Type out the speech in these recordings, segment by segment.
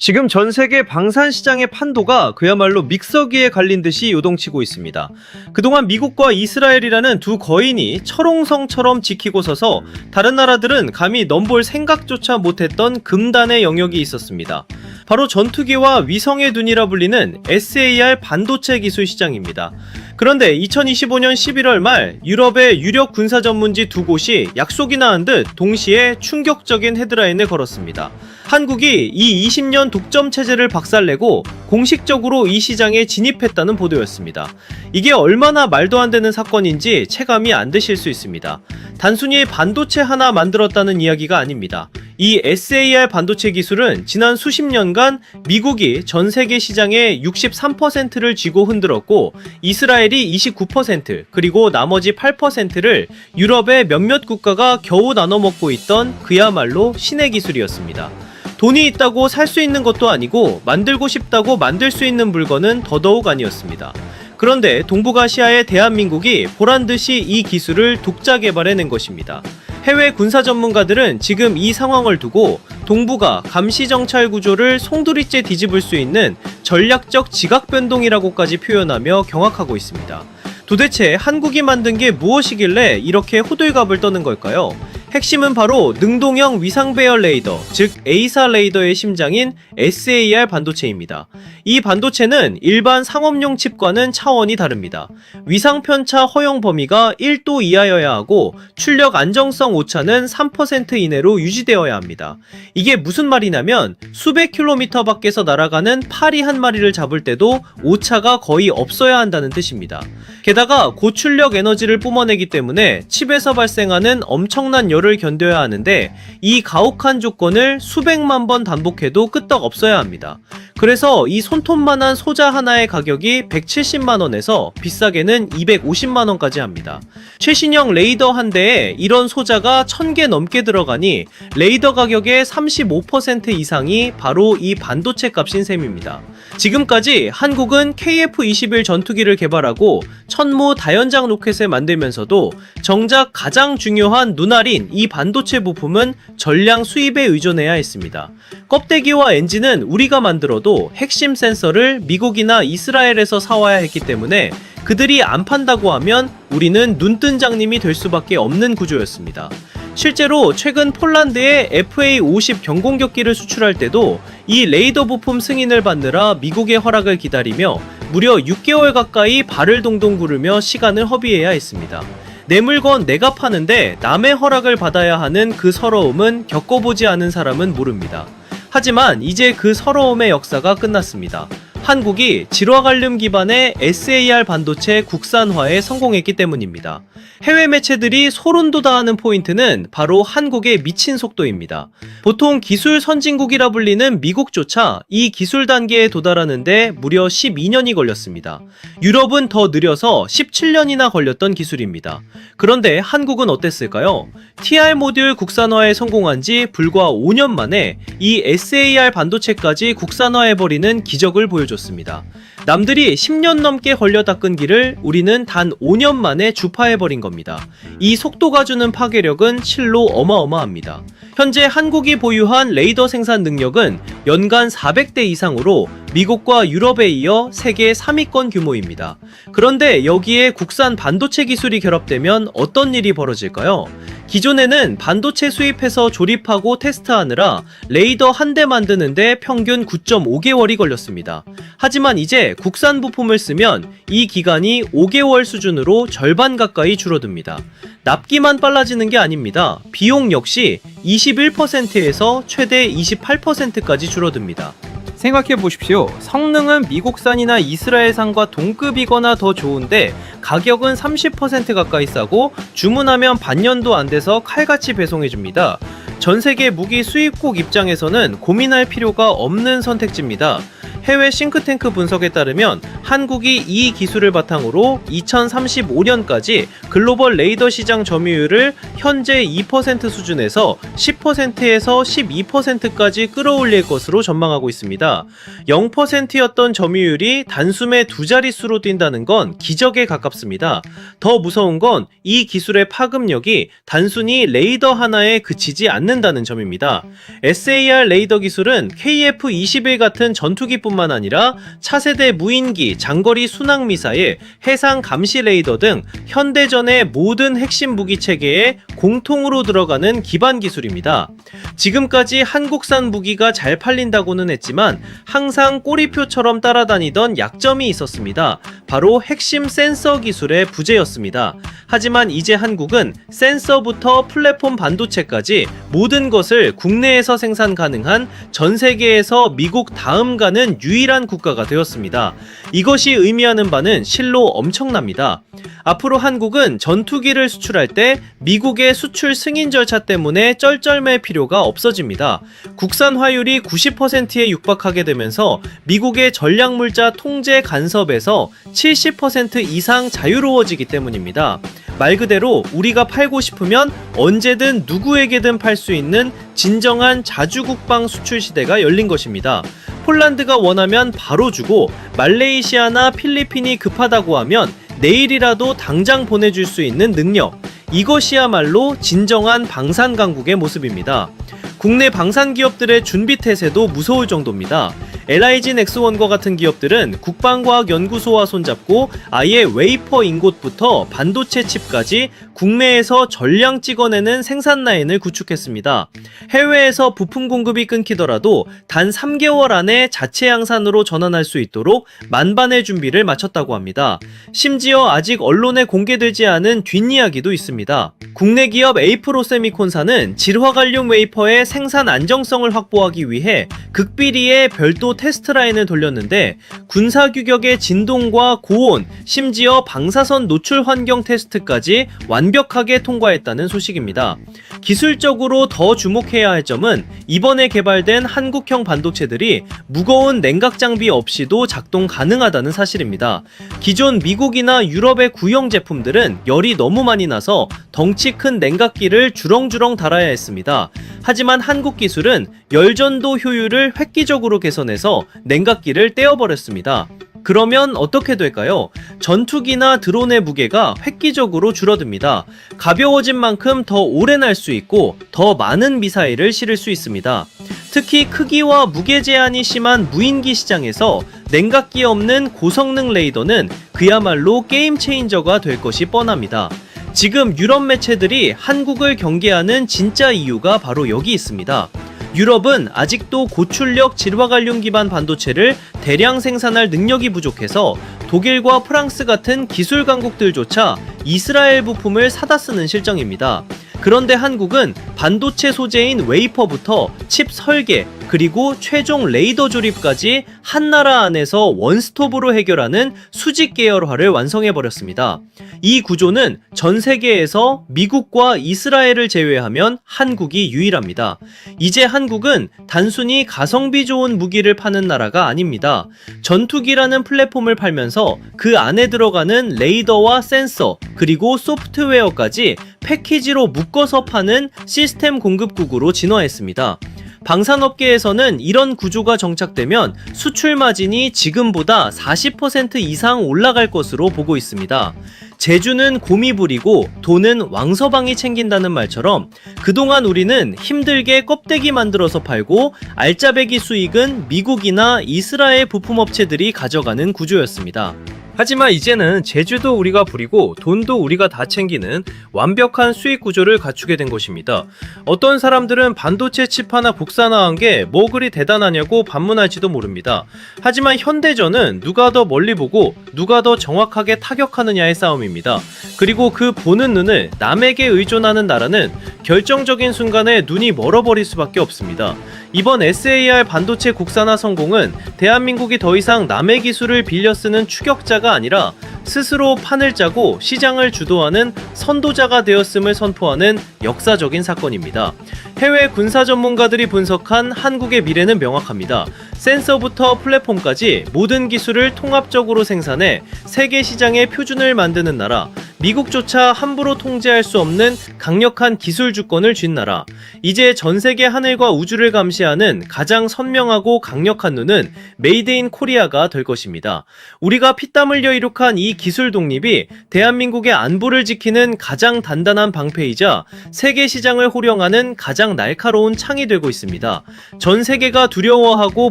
지금 전 세계 방산 시장의 판도가 그야말로 믹서기에 갈린 듯이 요동치고 있습니다. 그동안 미국과 이스라엘이라는 두 거인이 철옹성처럼 지키고 서서 다른 나라들은 감히 넘볼 생각조차 못했던 금단의 영역이 있었습니다. 바로 전투기와 위성의 눈이라 불리는 SAR 반도체 기술 시장입니다. 그런데 2025년 11월 말 유럽의 유력 군사 전문지 두 곳이 약속이나 한 듯 동시에 충격적인 헤드라인을 걸었습니다. 한국이 이 20년 독점 체제를 박살내고 공식적으로 이 시장에 진입했다는 보도였습니다. 이게 얼마나 말도 안 되는 사건인지 체감이 안 되실 수 있습니다. 단순히 반도체 하나 만들었다는 이야기가 아닙니다. 이 SAR 반도체 기술은 지난 수십 년간 미국이 전 세계 시장의 63%를 쥐고 흔들었고 이스라엘이 29% 그리고 나머지 8%를 유럽의 몇몇 국가가 겨우 나눠 먹고 있던 그야말로 신의 기술이었습니다. 돈이 있다고 살 수 있는 것도 아니고 만들고 싶다고 만들 수 있는 물건은 더더욱 아니었습니다. 그런데 동북아시아의 대한민국이 보란듯이 이 기술을 독자 개발해낸 것입니다. 해외 군사 전문가들은 지금 이 상황을 두고 동북아 감시정찰 구조를 송두리째 뒤집을 수 있는 전략적 지각변동이라고까지 표현하며 경악하고 있습니다. 도대체 한국이 만든 게 무엇이길래 이렇게 호들갑을 떠는 걸까요? 핵심은 바로 능동형 위상배열 레이더, 즉 에이사 레이더의 심장인 SAR 반도체입니다. 이 반도체는 일반 상업용 칩과는 차원이 다릅니다. 위상 편차 허용 범위가 1도 이하여야 하고 출력 안정성 오차는 3% 이내로 유지되어야 합니다. 이게 무슨 말이냐면 수백 킬로미터 밖에서 날아가는 파리 한 마리를 잡을 때도 오차가 거의 없어야 한다는 뜻입니다. 게다가 고출력 에너지를 뿜어내기 때문에 칩에서 발생하는 엄청난 열을 견뎌야 하는데 이 가혹한 조건을 수백만 번 반복해도 끄떡 없어야 합니다. 그래서 이 손톱만한 소자 하나의 가격이 170만원에서 비싸게는 250만원까지 합니다. 최신형 레이더 한 대에 이런 소자가 1000개 넘게 들어가니 레이더 가격의 35% 이상이 바로 이 반도체 값인 셈입니다. 지금까지 한국은 KF-21 전투기를 개발하고 천무 다연장 로켓을 만들면서도 정작 가장 중요한 눈알인 이 반도체 부품은 전량 수입에 의존해야 했습니다. 껍데기와 엔진은 우리가 만들어도 핵심 센서를 미국이나 이스라엘에서 사와야 했기 때문에 그들이 안 판다고 하면 우리는 눈뜬 장님이 될 수밖에 없는 구조였습니다. 실제로 최근 폴란드에 FA-50 경공격기를 수출할 때도 이 레이더 부품 승인을 받느라 미국의 허락을 기다리며 무려 6개월 가까이 발을 동동 구르며 시간을 허비해야 했습니다. 내 물건 내가 파는데 남의 허락을 받아야 하는 그 서러움은 겪어보지 않은 사람은 모릅니다. 하지만 이제 그 서러움의 역사가 끝났습니다. 한국이 질화갈륨 기반의 SAR 반도체 국산화에 성공했기 때문입니다. 해외 매체들이 소름 돋아하는 포인트는 바로 한국의 미친 속도입니다. 보통 기술 선진국이라 불리는 미국조차 이 기술 단계에 도달하는데 무려 12년이 걸렸습니다. 유럽은 더 느려서 17년이나 걸렸던 기술입니다. 그런데 한국은 어땠을까요? TR 모듈 국산화에 성공한 지 불과 5년 만에 이 SAR 반도체까지 국산화해버리는 기적을 보여줬습니다. 남들이 10년 넘게 걸려 닦은 길을 우리는 단 5년 만에 주파해버린 겁니다. 이 속도가 주는 파괴력은 실로 어마어마합니다. 현재 한국이 보유한 레이더 생산 능력은 연간 400대 이상으로 미국과 유럽에 이어 세계 3위권 규모입니다. 그런데 여기에 국산 반도체 기술이 결합되면 어떤 일이 벌어질까요? 기존에는 반도체 수입해서 조립하고 테스트하느라 레이더 한 대 만드는데 평균 9.5개월이 걸렸습니다. 하지만 이제 국산 부품을 쓰면 이 기간이 5개월 수준으로 절반 가까이 줄어듭니다. 납기만 빨라지는 게 아닙니다. 비용 역시 21%에서 최대 28%까지 줄어듭니다. 생각해 보십시오. 성능은 미국산이나 이스라엘산과 동급이거나 더 좋은데 가격은 30% 가까이 싸고 주문하면 반년도 안 돼서 칼같이 배송해줍니다. 전 세계 무기 수입국 입장에서는 고민할 필요가 없는 선택지입니다. 해외 싱크탱크 분석에 따르면 한국이 이 기술을 바탕으로 2035년까지 글로벌 레이더 시장 점유율을 현재 2% 수준에서 10%에서 12%까지 끌어올릴 것으로 전망하고 있습니다. 0%였던 점유율이 단숨에 두 자릿수로 뛴다는 건 기적에 가깝습니다. 더 무서운 건 이 기술의 파급력이 단순히 레이더 하나에 그치지 않는다는 점입니다. SAR 레이더 기술은 KF-21 같은 전투기뿐만 아니라 차세대 무인기, 장거리 순항미사일, 해상 감시 레이더 등 현대전의 모든 핵심 무기 체계에 공통으로 들어가는 기반 기술입니다. 지금까지 한국산 무기가 잘 팔린다고는 했지만 항상 꼬리표처럼 따라다니던 약점이 있었습니다. 바로 핵심 센서 기술의 부재였습니다. 하지만 이제 한국은 센서부터 플랫폼 반도체까지 모든 것을 국내에서 생산 가능한 전 세계에서 미국 다음 가는 유일한 국가가 되었습니다. 이것이 의미하는 바는 실로 엄청납니다. 앞으로 한국은 전투기를 수출할 때 미국의 수출 승인 절차 때문에 쩔쩔맬 필요가 없어집니다. 국산 화율이 90%에 육박하게 되면서 미국의 전략물자 통제 간섭에서 70% 이상 자유로워지기 때문입니다. 말 그대로 우리가 팔고 싶으면 언제든 누구에게든 팔 수 있는 진정한 자주국방 수출 시대가 열린 것입니다. 폴란드가 원하면 바로 주고 말레이시아나 필리핀이 급하다고 하면 내일이라도 당장 보내줄 수 있는 능력, 이것이야말로 진정한 방산 강국의 모습입니다. 국내 방산 기업들의 준비 태세도 무서울 정도입니다. LIG 넥스원과 같은 기업들은 국방과학연구소와 손잡고 아예 웨이퍼 인곳부터 반도체 칩까지 국내에서 전량 찍어내는 생산 라인을 구축했습니다. 해외에서 부품 공급이 끊기더라도 단 3개월 안에 자체 양산으로 전환할 수 있도록 만반의 준비를 마쳤다고 합니다. 심지어 아직 언론에 공개되지 않은 뒷이야기도 있습니다. 국내 기업 에이프로세미콘사는 질화관륨 웨이퍼의 생산 안정성을 확보하기 위해 극비리의 별도 테스트 라인을 돌렸는데 군사 규격의 진동과 고온, 심지어 방사선 노출 환경 테스트까지 완벽하게 통과했다는 소식입니다. 기술적으로 더 주목해야 할 점은 이번에 개발된 한국형 반도체들이 무거운 냉각 장비 없이도 작동 가능하다는 사실입니다. 기존 미국이나 유럽의 구형 제품들은 열이 너무 많이 나서 덩치 큰 냉각기를 주렁주렁 달아야 했습니다. 하지만 한국 기술은 열전도 효율을 획기적으로 개선해서 냉각기를 떼어버렸습니다. 그러면 어떻게 될까요? 전투기나 드론의 무게가 획기적으로 줄어듭니다. 가벼워진 만큼 더 오래 날 수 있고 더 많은 미사일을 실을 수 있습니다. 특히 크기와 무게 제한이 심한 무인기 시장에서 냉각기 없는 고성능 레이더는 그야말로 게임 체인저가 될 것이 뻔합니다. 지금 유럽 매체들이 한국을 경계하는 진짜 이유가 바로 여기 있습니다. 유럽은 아직도 고출력 질화관륨 기반 반도체를 대량 생산할 능력이 부족해서 독일과 프랑스 같은 기술 강국들조차 이스라엘 부품을 사다 쓰는 실정입니다. 그런데 한국은 반도체 소재인 웨이퍼부터 칩 설계, 그리고 최종 레이더 조립까지 한 나라 안에서 원스톱으로 해결하는 수직 계열화를 완성해버렸습니다. 이 구조는 전 세계에서 미국과 이스라엘을 제외하면 한국이 유일합니다. 이제 한국은 단순히 가성비 좋은 무기를 파는 나라가 아닙니다. 전투기라는 플랫폼을 팔면서 그 안에 들어가는 레이더와 센서, 그리고 소프트웨어까지 패키지로 묶어서 파는 시스템 공급국으로 진화했습니다. 방산업계에서는 이런 구조가 정착되면 수출 마진이 지금보다 40% 이상 올라갈 것으로 보고 있습니다. 재주는 곰이 부리고 돈은 왕서방이 챙긴다는 말처럼 그동안 우리는 힘들게 껍데기 만들어서 팔고 알짜배기 수익은 미국이나 이스라엘 부품업체들이 가져가는 구조였습니다. 하지만 이제는 재주도 우리가 부리고 돈도 우리가 다 챙기는 완벽한 수익 구조를 갖추게 된 것입니다. 어떤 사람들은 반도체 칩 하나 국산화한 게 뭐 그리 대단하냐고 반문할지도 모릅니다. 하지만 현대전은 누가 더 멀리 보고 누가 더 정확하게 타격하느냐의 싸움입니다. 그리고 그 보는 눈을 남에게 의존하는 나라는 결정적인 순간에 눈이 멀어버릴 수밖에 없습니다. 이번 SAR 반도체 국산화 성공은 대한민국이 더 이상 남의 기술을 빌려 쓰는 추격자가 아니라 스스로 판을 짜고 시장을 주도하는 선도자가 되었음을 선포하는 역사적인 사건입니다. 해외 군사 전문가들이 분석한 한국의 미래는 명확합니다. 센서부터 플랫폼까지 모든 기술을 통합적으로 생산해 세계 시장의 표준을 만드는 나라, 미국조차 함부로 통제할 수 없는 강력한 기술 주권을 쥔 나라. 이제 전 세계 하늘과 우주를 감시하는 가장 선명하고 강력한 눈은 메이드 인 코리아가 될 것입니다. 우리가 피땀 흘려 이룩한 이 기술 독립이 대한민국의 안보를 지키는 가장 단단한 방패이자 세계 시장을 호령하는 가장 날카로운 창이 되고 있습니다. 전 세계가 두려워하고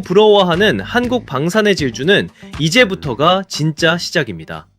부러워하는 한국 방산의 질주는 이제부터가 진짜 시작입니다.